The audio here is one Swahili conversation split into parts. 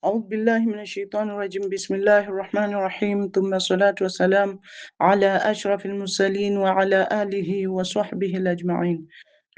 أعوذ بالله من الشيطان الرجيم. بسم الله الرحمن الرحيم، ثم الصلاة والسلام على أشرف المرسلين وعلى آله وصحبه الأجمعين.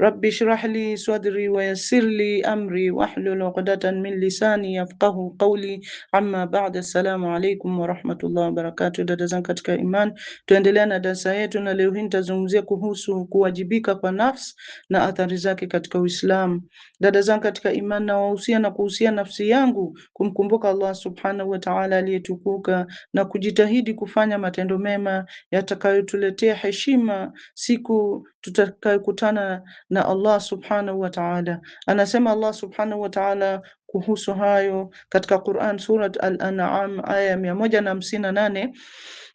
رب اشرح لي صدري ويسر لي أمري واحلل عقدة من lisani yafqahu qawli. Amma ba'da, assalamu alaikum warahmatullahi wabarakatuh. Dada zangu katika iman, tuendelea na darasa yetu, na leo hii nitazungumzia kuhusu kuwajibika kwa nafsi na athari zake katika Uislamu. Dada zangu katika iman, nawahusia na kuhusia nafsi yangu kumkumbuka Allah subhanahu wa ta'ala aliyetukuka na kujitahidi kufanya matendo mema yatakayotuletea heshima siku tutakayokutana na Allah subhanahu wa ta'ala. Anasema Allah subhanahu wa ta'ala kuhusu hayo katika Quran, Surat Al-An'am aya 158,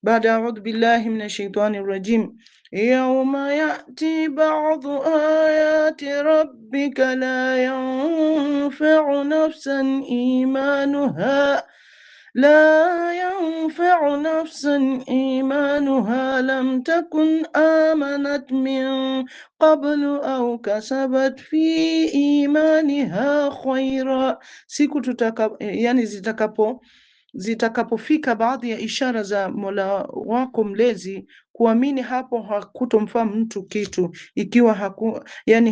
baada a'udhu billahi minash shaitani rajim, yawma ya'ti ba'dhu ayati rabbika la yanfa'u nafsan imanuha lam takun amanat min qablu au kasabat fi imaniha khaira. Siku zitakapofika baadhi ya ishara za Mola wako mlezi, kuamini hapo hakutomfaa mtu kitu ikiwa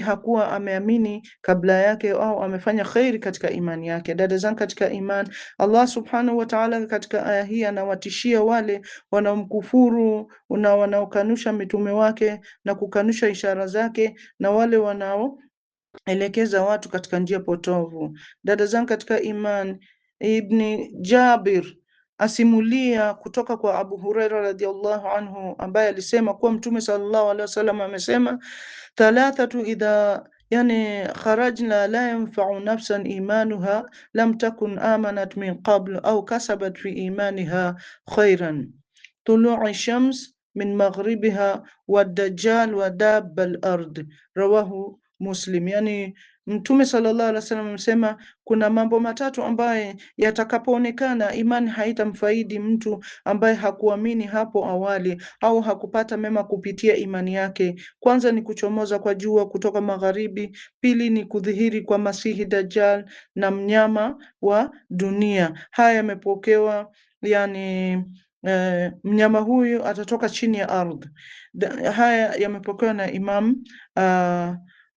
hakuwa ameamini kabla yake au amefanya khairi katika imani yake. Dada zangu katika iman, Allah subhanahu wa ta'ala katika aya hii anawatishia wale wanaomkufuru na wanaokanusha mitume wake na kukanusha ishara zake, na wale wanaoelekeza watu katika njia potovu. Dada zangu katika iman, Ibn Jabir asimulia kutoka kwa Abu Huraira radhiallahu anhu, ambaye alisema kuwa Mtume sallallahu alaihi wasallam amesema, thalathatu idha kharajna la yanfa'u nafsan imanuha lam takun amanat min qabl au kasabat fi imaniha khairan, tulu'i shams min maghribiha wa dajjal wa dabba al-ard, rawahu Muslim. Mtume sallallahu alaihi wasallam amesema kuna mambo matatu ambaye yatakapoonekana imani haitamfaidi mtu ambaye hakuamini hapo awali au hakupata mema kupitia imani yake. Kwanza ni kuchomoza kwa jua kutoka magharibi, pili ni kudhihiri kwa Masihi Dajjal na mnyama wa dunia. Haya yamepokewa, mnyama huyu atatoka chini ya ardhi. Haya yamepokewa na Imam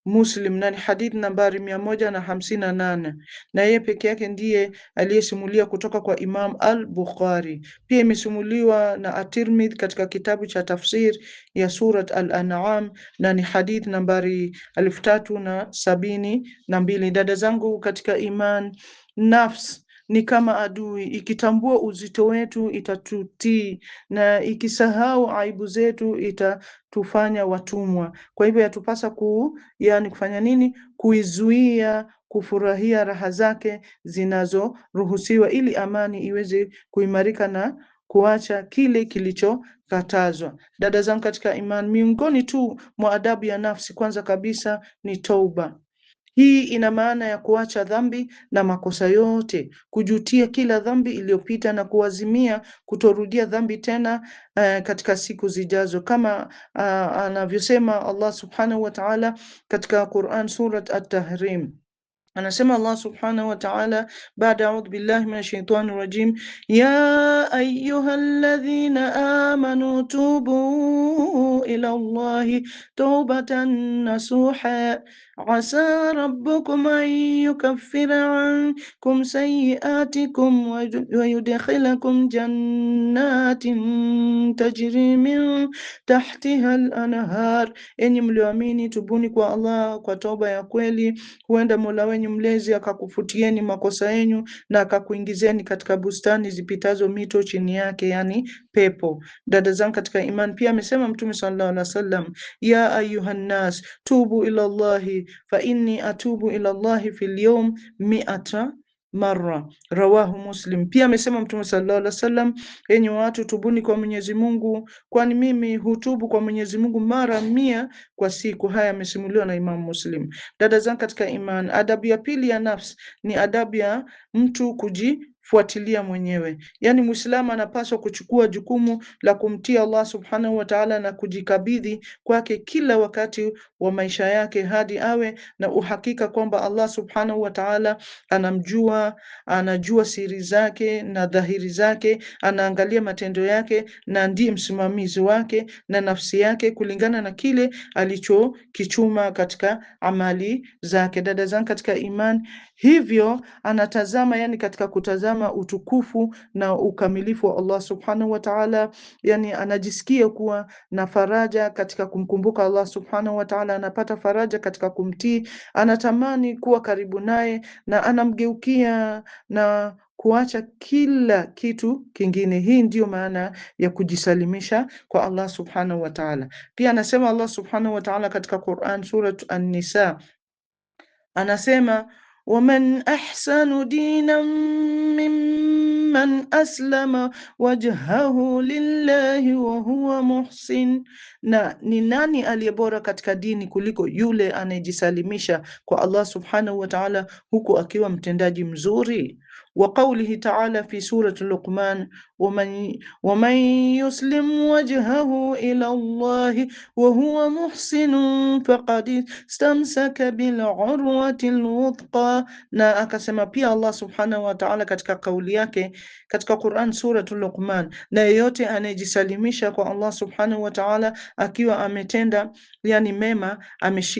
Muslim na ni hadithi nambari 158, na yeye peke yake ndiye aliyesimulia kutoka kwa Imam al-Bukhari. Pia imesimuliwa na At-Tirmidhi katika kitabu cha tafsir ya Surat Al-An'am na ni hadithi nambari 3072. Dada zangu katika iman, nafsi ni kama adui, ikitambua uzito wetu itatutii, na ikisahau aibu zetu itatufanya watumwa. Kwa hivyo yatupasa kufanya nini? Kuizuia kufurahia raha zake zinazoruhusiwa, ili amani iweze kuimarika na kuacha kile kilichokatazwa. Dada zangu katika iman, miongoni tu mwa adabu ya nafsi, kwanza kabisa ni tauba. Hii ina maana ya kuacha dhambi na makosa yote, kujutia kila dhambi iliyopita na kuazimia kutorudia dhambi tena katika siku zijazo, kama anavyosema Allah subhanahu wa ta'ala katika Quran, Surat At-Tahrim. Anasema Allah subhanahu wa ta'ala baada a'udhu billahi minash shaitani rajim, ya ayyuhalladhina amanu tubu ila Allahi tawbatan nasuha asa rabbukum an yukaffira ankum sayyi'atikum wa yudkhilakum jannatin tajri min tahtiha al-anhar. Enyi mlioamini, tubuni kwa Allah kwa toba ya kweli, huenda Mola wenyu mlezi akakufutieni makosa yenu na akakuingizeni katika bustani zipitazo mito chini yake, pepo. Dada zangu katika iman, pia amesema Mtume sallallahu alaihi wasallam, ya ayuhan nas tubu ila Allahi fa inni atubu ila Allahi fil yawm 100 marra, rawahu Muslim. Pia amesema Mtume sallallahu alaihi wasallam, enyi watu, tubuni kwa Mwenyezi Mungu, kwani mimi hutubu kwa Mwenyezi Mungu mara 100 kwa siku. Haya yamesimuliwa na Imam Muslim. Dada zangu katika iman, adabu ya pili ya nafsi ni adabu ya mtu fuatilia mwenyewe. Yani Muislamu anapaswa kuchukua jukumu la kumtii Allah subhanahu wa ta'ala na kujikabidhi kwake kila wakati wa maisha yake, hadi awe na uhakika kwamba Allah subhanahu wa ta'ala anamjua, anajua siri zake na dhahiri zake, anaangalia matendo yake na ndiye msimamizi wake na nafsi yake kulingana na kile alichokichuma katika amali zake. Dada zangu katika iman, hivyo anatazama, yani katika kutazama utukufu na ukamilifu wa Allah subhanahu wa ta'ala, yani anajisikia kuwa na faraja katika kumkumbuka Allah subhanahu wa ta'ala, anapata faraja katika kumtii, anatamani kuwa karibu naye na anamgeukia na kuacha kila kitu kingine. Hii ndiyo maana ya kujisalimisha kwa Allah subhanahu wa ta'ala. Pia anasema Allah subhanahu wa ta'ala katika Quran, Surat An-Nisa, anasema waman ahsanu dinan mimman aslama wajhahu lillahi wa huwa muhsin, na ni nani aliyebora katika dini kuliko yule anayejisalimisha kwa Allah subhanahu wa ta'ala huku akiwa mtendaji mzuri. Wa qawlihi ta'ala fi surati Luqman, waman yuslim wajhahu ila Allahi wa huwa muhsinun faqad istamsaka bil urwati alwuthqa. Na akasema pia Allah subhanahu wa ta'ala katika kauli yake katika Quran suratu Luqman, na yeyote anayejisalimisha kwa Allah subhanahu wa ta'ala akiwa ametenda yani mema,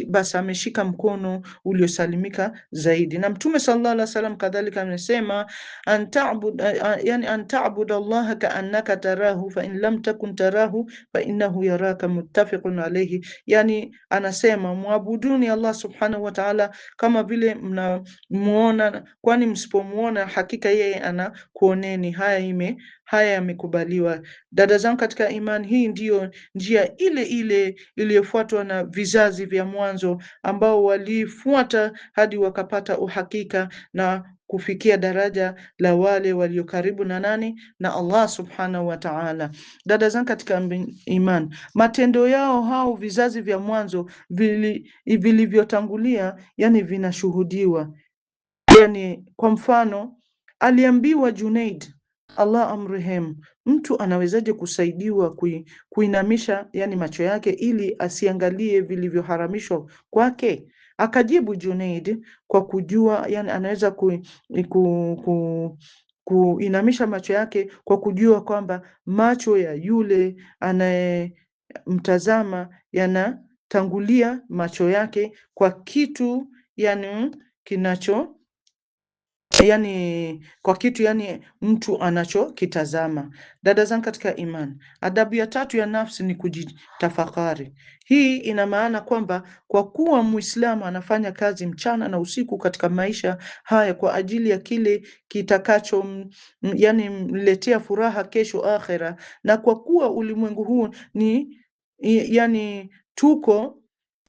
basi ameshika mkono uliosalimika zaidi. Na Mtume sallallahu alaihi wasallam kadhalika amesema an ta'bud Allah ka'annaka tarahu fa in lam takun tarahu fa innahu yaraka, muttafaqun alayhi. Yani anasema muabuduni Allah subhanahu wa ta'ala kama vile mnamuona, kwani msipomuona hakika yeye anakuoneni. Haya yamekubaliwa. Dada zangu katika imani, hii ndiyo njia ile ile iliyofuatwa na vizazi vya mwanzo ambao walifuata hadi wakapata uhakika na kufikia daraja la wale walio karibu na nani? Na Allah subhanahu wa ta'ala. Dada zangu katika iman, matendo yao hao vizazi vya mwanzo vilivyotangulia, yani vinashuhudiwa. Yani kwa mfano, aliambiwa Junaid, Allah amrehemu, mtu anawezaje kusaidiwa kuinamisha yani macho yake ili asiangalie vilivyoharamishwa kwake? Akajibu Junaid kwa kujua, yani anaweza kuinamisha macho yake kwa kujua kwamba macho ya yule anayemtazama yanatangulia macho yake kwa kitu yani kwa kitu yani mtu anachokitazama. Dada zangu katika iman, adabu ya tatu ya nafsi ni kujitafakari. Hii ina maana kwamba kwa kuwa Muislamu anafanya kazi mchana na usiku katika maisha haya kwa ajili ya kile kitakacho yani mletea furaha kesho akhera, na kwa kuwa ulimwengu huu ni yani tuko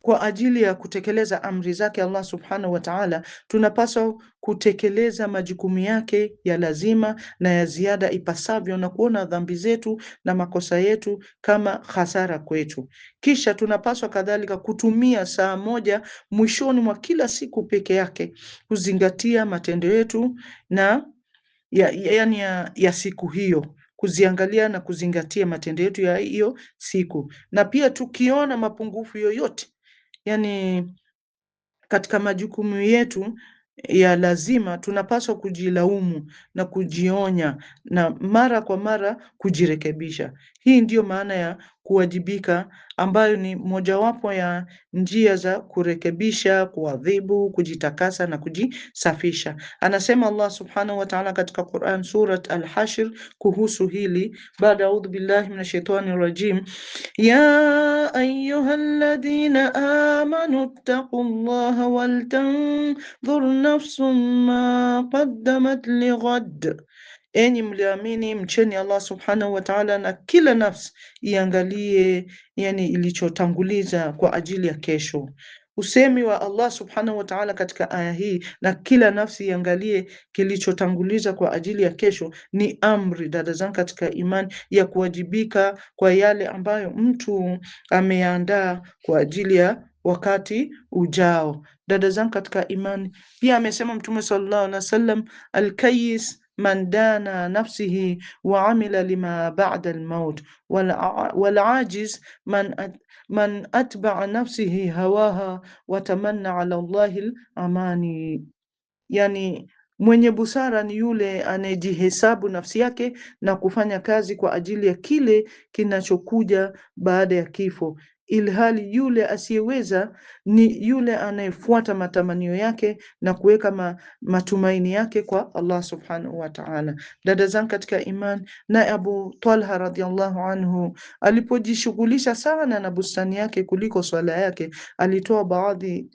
kwa ajili ya kutekeleza amri zake Allah subhanahu wa ta'ala, tunapaswa kutekeleza majukumu yake ya lazima na ya ziada ipasavyo, na kuona dhambi zetu na makosa yetu kama hasara kwetu. Kisha tunapaswa kadhalika kutumia saa moja mwishoni mwa kila siku peke yake kuzingatia matendo yetu na ya siku hiyo, kuziangalia na kuzingatia matendo yetu ya hiyo siku, na pia tukiona mapungufu yoyote yani katika majukumu yetu ya lazima, tunapaswa kujilaumu na kujionya na mara kwa mara kujirekebisha. Hii ndiyo maana ya kuwajibika, ambayo ni mojawapo ya njia za kurekebisha, kuadhibu, kujitakasa na kujisafisha. Anasema Allah subhanahu wa ta'ala katika Quran Surat Al-Hashr kuhusu hili, baada audhu billahi minash shaitani rajim, ya ayyuhalladhina amanu ittaqullaha waltanzur nafsum ma qaddamat lighad, enyi mliamini mcheni Allah subhanahu wa ta'ala, na kila nafsi iangalie yani ilichotanguliza kwa ajili ya kesho. Usemi wa Allah subhanahu wa ta'ala katika aya hii, na kila nafsi iangalie kilichotanguliza kwa ajili ya kesho, ni amri, dada zangu katika imani, ya kuwajibika kwa yale ambayo mtu ameandaa kwa ajili ya wakati ujao. Dada zangu katika imani, pia amesema Mtume sallallahu alaihi wasallam, al-kayyis man dana nafsihi wa amila lima ba'da al-maut wal ajiz man atba'a nafsihi hawaha wa tamanna ala Allahi al-amani. Yani mwenye busara ni yule anayejihesabu nafsi yake na kufanya kazi kwa ajili ya kile kinachokuja baada ya kifo, ilhali yule asiyeweza ni yule anayefuata matamanio yake na kuweka matumaini yake kwa Allah subhanahu wa ta'ala. Dada zangu katika iman, na Abu Talha radhiallahu anhu alipojishughulisha sana na bustani yake kuliko swala yake, alitoa baadhi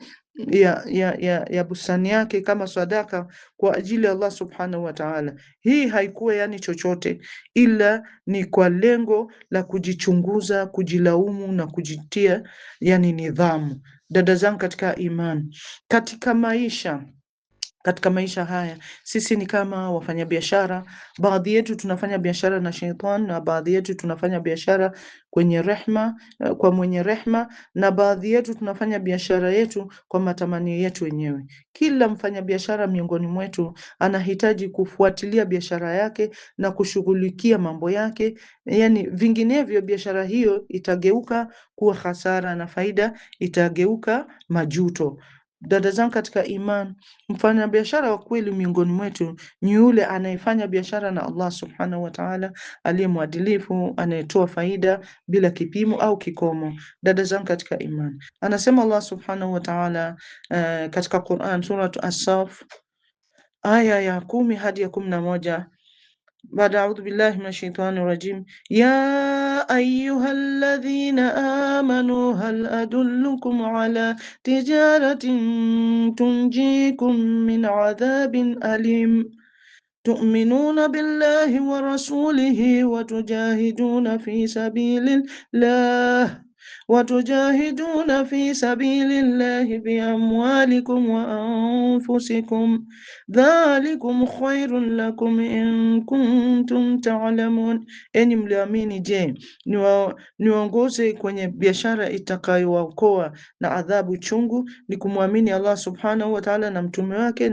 ya bustani yake kama sadaka kwa ajili ya Allah subhanahu wa ta'ala. Hii haikuwa yani chochote, ila ni kwa lengo la kujichunguza, kujilaumu na kujitia yani nidhamu. Dada zangu katika imani, katika maisha haya sisi ni kama wafanyabiashara. Baadhi yetu tunafanya biashara na shaitan, na baadhi yetu tunafanya biashara kwenye rehma, kwa mwenye rehma, na baadhi yetu tunafanya biashara yetu kwa matamanio yetu wenyewe. Kila mfanyabiashara miongoni mwetu anahitaji kufuatilia biashara yake na kushughulikia mambo yake, yani vinginevyo biashara hiyo itageuka kuwa hasara na faida itageuka majuto. Dada zangu katika iman, mfanyabiashara wa kweli miongoni mwetu ni yule anayefanya biashara na Allah subhanahu wa ta'ala, aliye mwadilifu, anayetoa faida bila kipimo au kikomo. Dada zangu katika iman, anasema Allah subhanahu wa ta'ala katika Quran, Surah As-Saff aya ya 10 hadi ya 11, بعد أعوذ بالله من الشيطان الرجيم يا أيها الذين آمنوا هل أدلكم على تجارة تنجيكم من عذاب أليم تؤمنون بالله ورسوله وتجاهدون في سبيل الله بأموالكم وأنفسكم ذلكم خير لكم إن kuntum ta'lamun. Enyi mlioamini, je, niwaongoze kwenye biashara itakayowaokoa na adhabu chungu? Ni kumwamini Allah subhanahu wa ta'ala na mtume wake,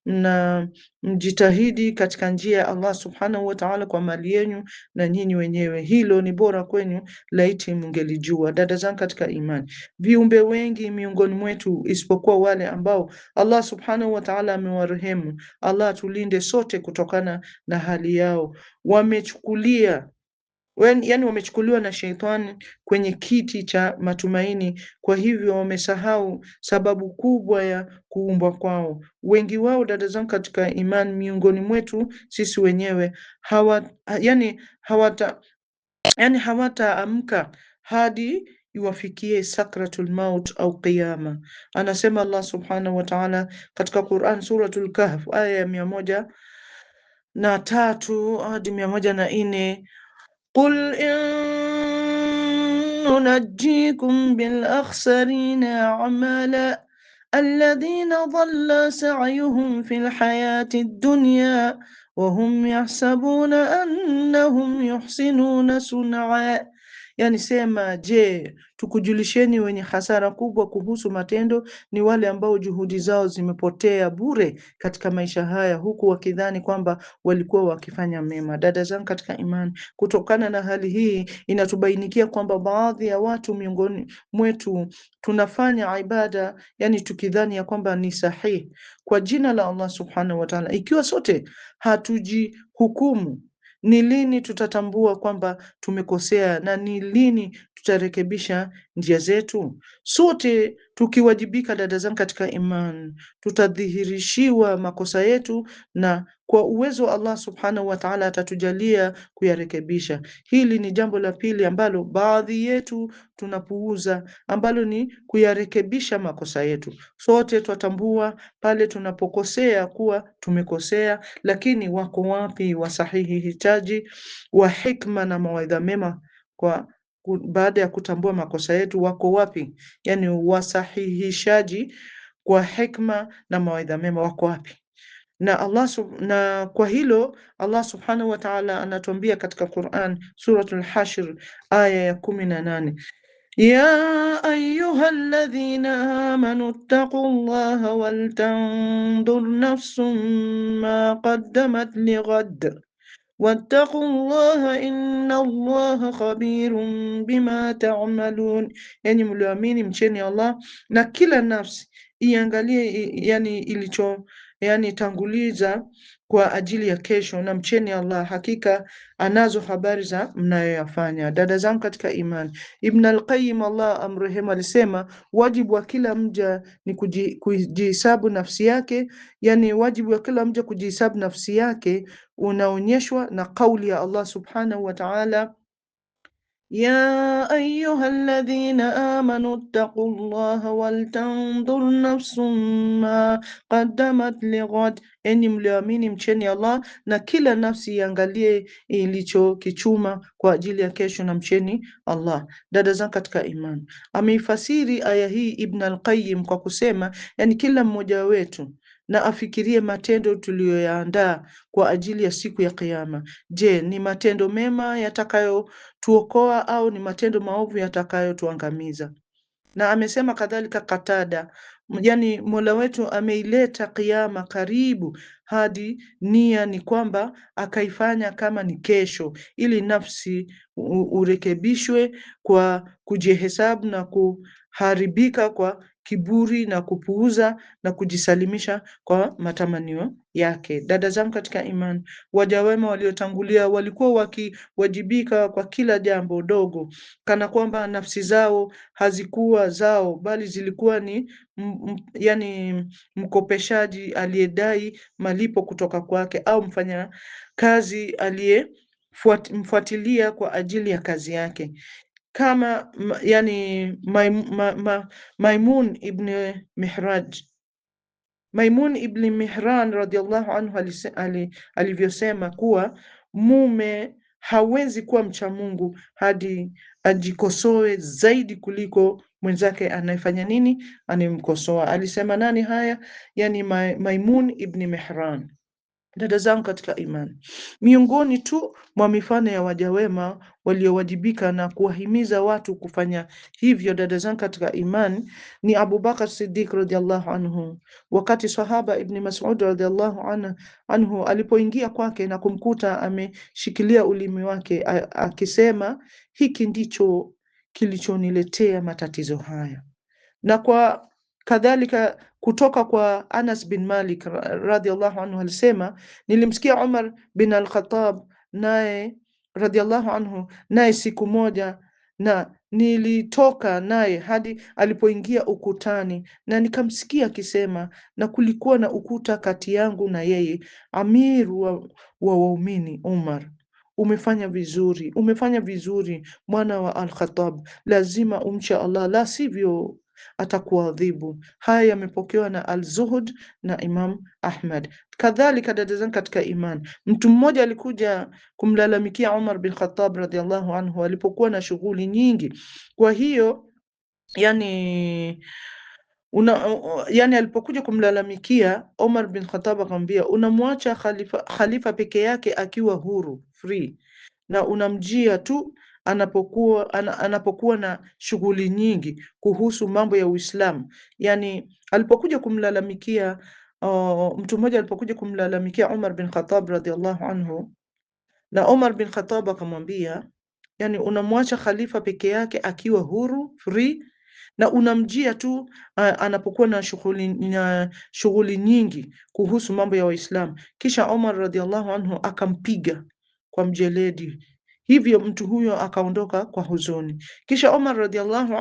na mjitahidi katika njia ya Allah subhanahu wa ta'ala kwa mali yenu na nyinyi wenyewe. Hilo ni bora kwenu, laiti mngelijua. Dada zangu katika imani, viumbe wengi miongoni mwetu isipokuwa wale ambao Allah subhanahu wa ta'ala amewarehemu, Allah tulinde sote kutokana na hali yao, wamechukuliwa na sheitani kwenye kiti cha matumaini. Kwa hivyo wamesahau sababu kubwa ya kuumbwa kwao. Wengi wao, dada zangu katika imani, miongoni mwetu sisi wenyewe hawataamka hadi iwafikie sakratul maut au qiyama. Anasema Allah subhanahu wa ta'ala katika Quran, Suratul Kahf aya ya 103 hadi 104, قل إن ننجيكم بالأخسرين أعمالا الذين ضل سعيهم في الحياة الدنيا وهم يحسبون أنهم يحسنون صنعا. Yani sema, je, tukujulisheni wenye hasara kubwa kuhusu matendo ni wale ambao juhudi zao zimepotea bure katika maisha haya, huku wakidhani kwamba walikuwa wakifanya mema. Dada zangu katika imani, kutokana na hali hii inatubainikia kwamba baadhi ya watu miongoni mwetu tunafanya ibada yani tukidhani ya kwamba ni sahihi kwa jina la Allah subhanahu wa ta'ala. Ikiwa sote hatujihukumu, ni lini tutatambua kwamba tumekosea na ni lini tutarekebisha njia zetu? Sote tukiwajibika, dada zangu katika iman, tutadhihirishiwa makosa yetu, na kwa uwezo wa Allah subhanahu wa ta'ala atatujalia kuyarekebisha. Hili ni jambo la pili ambalo baadhi yetu tunapuuza, ambalo ni kuyarekebisha makosa yetu. Sote twatambua pale tunapokosea kuwa tumekosea, lakini wako wapi wasahihishaji wa hikma na mawaidha mema baada ya kutambua makosa yetu? Wako wapi yani wasahihishaji kwa hikma na mawaidha mema, wako wapi? Na kwa hilo Allah subhanahu wa ta'ala anatuambia katika Quran, Suratul Hashr aya ya 18, يا أيها الذين آمنوا اتقوا الله ولتنظر نفس ما قدمت لغد واتقوا الله inna Allaha khabirun bima ta'malun, yani mlioamini mcheni Allah na kila nafsi iangalie yani ilicho yani tanguliza kwa ajili ya kesho, na mcheni Allah, hakika anazo habari za mnayoyafanya. Dada zangu katika imani, Ibn al-Qayyim Allah amrehemu alisema wajibu wa kila mja ni kujihisabu nafsi yake, yani wajibu wa kila mja kujihisabu nafsi yake unaonyeshwa na kauli ya Allah subhanahu wa ta'ala, ya ayuha alladhina amanu ttaqu llaha waltanzur nafsum ma qaddamat lighad, enyi mlioamini mcheni Allah na kila nafsi iangalie ilichokichuma kwa ajili ya kesho, na mcheni Allah. Dada zangu katika imani, ameifasiri aya hii Ibn al-Qayyim kwa kusema, yani kila mmoja wetu na afikirie matendo tuliyoyaandaa kwa ajili ya siku ya Kiyama. Je, ni matendo mema yatakayotuokoa au ni matendo maovu yatakayotuangamiza? Na amesema kadhalika Katada, yani Mola wetu ameileta Kiyama karibu hadi nia ni kwamba akaifanya kama ni kesho, ili nafsi urekebishwe kwa kujihesabu na kuharibika kwa kiburi na kupuuza na kujisalimisha kwa matamanio yake. Dada zangu katika imani, waja wema waliotangulia walikuwa wakiwajibika kwa kila jambo dogo, kana kwamba nafsi zao hazikuwa zao, bali zilikuwa ni yani mkopeshaji aliyedai malipo kutoka kwake, au mfanya kazi aliyemfuatilia kwa ajili ya kazi yake, kama yani Maimun ibn Mihran radhiallahu anhu alivyosema kuwa mume hawezi kuwa mcha Mungu hadi ajikosoe zaidi kuliko mwenzake anayefanya nini, anayemkosoa. Alisema nani haya? Yani Maimun ibn Mihran. Dada zangu katika imani, miongoni tu mwa mifano ya waja wema waliowajibika na kuwahimiza watu kufanya hivyo, dada zangu katika imani, ni Abu Bakar Siddiq radhiallahu anhu. Wakati sahaba Ibn Mas'ud radhiallahu anhu alipoingia kwake na kumkuta ameshikilia ulimi wake akisema, hiki ndicho kilichoniletea matatizo haya. Na kwa kadhalika kutoka kwa Anas bin Malik radhiallahu anhu alisema, nilimsikia Umar bin al-Khattab naye radhiallahu anhu naye siku moja, na nilitoka naye hadi alipoingia ukutani, na nikamsikia akisema, na kulikuwa na ukuta kati yangu na yeye, amiru wa waumini Umar, umefanya vizuri mwana wa al-Khattab, lazima umche Allah, la sivyo atakuadhibu. Haya yamepokewa na Al-Zuhud na Imam Ahmad. Kadhalika, dada zangu katika iman, mtu mmoja alikuja kumlalamikia Umar bin Khattab radhiallahu anhu alipokuwa na shughuli nyingi. Kwa hiyo yani alipokuja kumlalamikia, Umar bin Khattab akamwambia, unamwacha khalifa peke yake akiwa huru free, na unamjia tu anapokuwa na shughuli nyingi kuhusu mambo ya Uislamu. Yani alipokuja kumlalamikia mtu mmoja alipokuja kumlalamikia Umar bin Khattab radhiallahu anhu, na Umar bin Khattab akamwambia, yani unamwacha khalifa peke yake akiwa huru free, na unamjia tu anapokuwa na shughuli nyingi kuhusu mambo ya Waislamu. Kisha Umar radhiallahu anhu akampiga kwa mjeledi, hivyo mtu huyo akaondoka kwa huzuni. Kisha Umar radhiallahu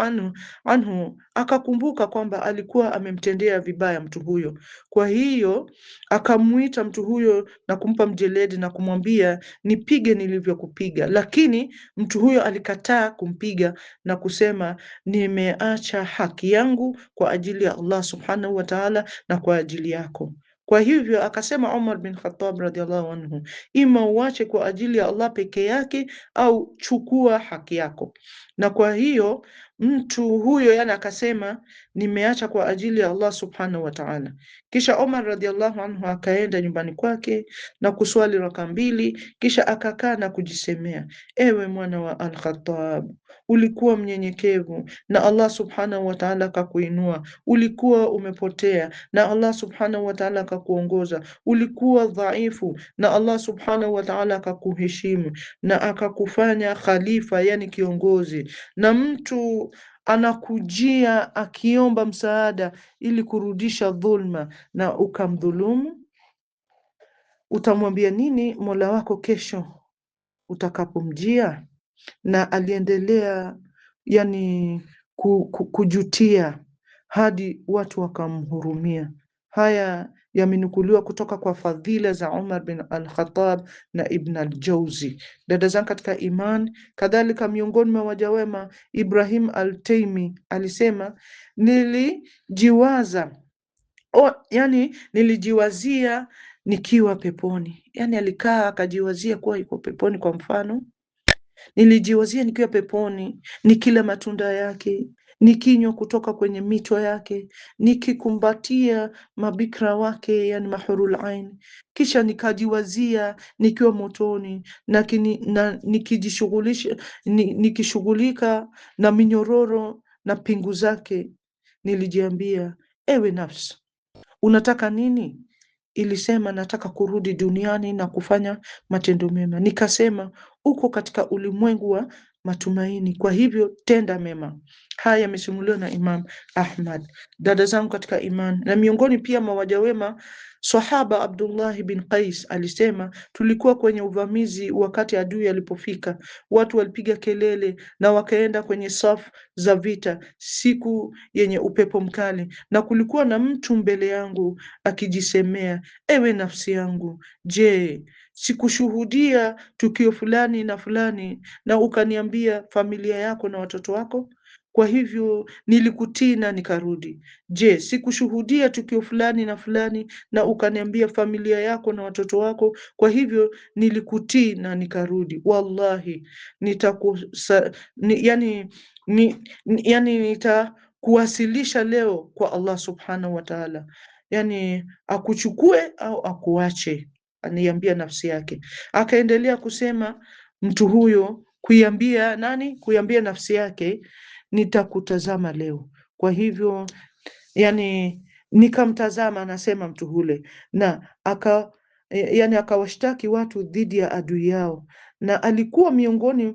anhu akakumbuka kwamba alikuwa amemtendea vibaya mtu huyo, kwa hiyo akamuita mtu huyo na kumpa mjeledi na kumwambia, nipige nilivyokupiga. Lakini mtu huyo alikataa kumpiga na kusema, nimeacha haki yangu kwa ajili ya Allah subhanahu wa ta'ala na kwa ajili yako. Kwa hivyo akasema Umar bin Khattab radhiallahu anhu, ima uache kwa ajili ya Allah peke yake au chukua haki yako. Na kwa hiyo mtu huyo yani akasema nimeacha kwa ajili ya Allah subhanahu wa ta'ala. Kisha Omar radhiallahu anhu akaenda nyumbani kwake na kuswali raka mbili, kisha akakaa na kujisemea, ewe mwana wa Al-Khattab, ulikuwa mnyenyekevu na Allah subhanahu wa ta'ala akakuinua. Ulikuwa umepotea na Allah subhanahu wa ta'ala akakuongoza. Ulikuwa dhaifu na Allah subhanahu wa ta'ala akakuheshimu na akakufanya khalifa, yani kiongozi. Na mtu anakujia akiomba msaada ili kurudisha dhulma na ukamdhulumu, utamwambia nini Mola wako kesho utakapomjia? Na aliendelea yani kujutia hadi watu wakamhurumia. Haya yamenukuliwa kutoka kwa fadhila za Umar bin al-Khattab na Ibn al-Jawzi. Dada zangu katika iman, kadhalika miongoni mwa waja wema Ibrahim al-Taimi alisema, nilijiwazia nikiwa peponi. Yani alikaa akajiwazia kuwa yuko peponi. Kwa mfano, nilijiwazia nikiwa peponi, nikila matunda yake, nikinywa kutoka kwenye mito yake, nikikumbatia mabikra wake, yani mahurul ain. Kisha nikajiwazia nikiwa motoni na nikishughulika na minyororo na pingu zake. Nilijiambia, ewe nafsi, unataka nini? Ilisema, nataka kurudi duniani na kufanya matendo mema. Nikasema, uko katika ulimwengu wa matumaini, kwa hivyo tenda mema. Haya yamesimuliwa na Imam Ahmad. Dada zangu katika iman, na miongoni pia mwa waja wema Sahaba Abdullah bin Qais alisema, tulikuwa kwenye uvamizi wakati adui alipofika. Watu walipiga kelele na wakaenda kwenye safu za vita siku yenye upepo mkali, na kulikuwa na mtu mbele yangu akijisemea, ewe nafsi yangu, je, sikushuhudia tukio fulani na fulani na ukaniambia familia yako na watoto wako? Kwa hivyo nilikutii na nikarudi. Je, sikushuhudia tukio fulani na fulani na ukaniambia familia yako na watoto wako? Kwa hivyo nilikutii na nikarudi. Wallahi nitakuwasilisha leo kwa Allah subhanahu wa ta'ala, yani akuchukue au akuache, aniambia nafsi yake. Akaendelea kusema mtu huyo kuiambia nani? Kuiambia nafsi yake, nitakutazama leo. Kwa hivyo yani nikamtazama, anasema mtu hule, na akawashtaki watu dhidi ya adui yao, na alikuwa miongoni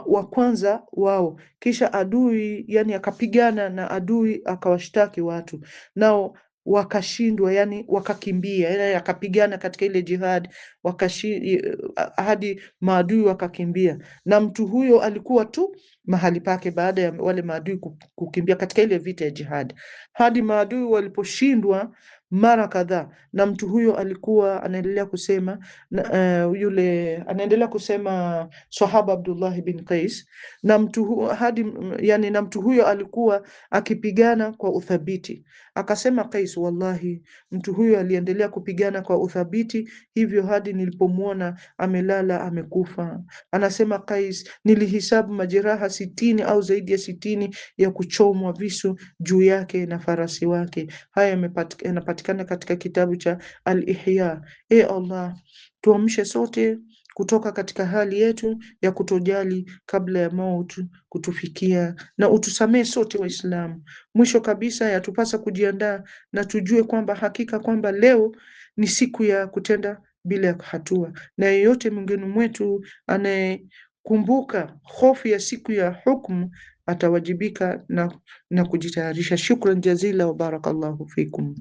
wa kwanza wao. Kisha adui yani akapigana na adui, akawashtaki watu nao wakashindwa, yani wakakimbia, yani akapigana katika ile jihad hadi maadui wakakimbia, na mtu huyo alikuwa tu mahali pake baada ya wale maadui kukimbia katika ile vita ya jihad, hadi maadui waliposhindwa mara kadhaa. Na mtu huyo alikuwa anaendelea kusema anaendelea kusema Sahaba Abdullah bin Qais, na mtu huyo alikuwa akipigana kwa uthabiti. Akasema Qais, wallahi mtu huyo aliendelea kupigana kwa uthabiti hivyo hadi nilipomwona amelala amekufa. Anasema Qais, nilihisabu majeraha 60 au zaidi ya 60 ya kuchomwa visu juu yake na farasi wake. Haya yanapatikana katika kitabu cha Al-Ihya. Allah, tuamshe sote kutoka katika hali yetu ya kutojali kabla ya mauti kutufikia, na utusamee sote Waislamu. Mwisho kabisa, yatupasa kujiandaa na tujue kwamba hakika kwamba leo ni siku ya kutenda bila ya hatua, na yeyote miongoni mwetu anayekumbuka hofu ya siku ya hukumu atawajibika na kujitayarisha. Shukran jazila wa barakallahu fikum.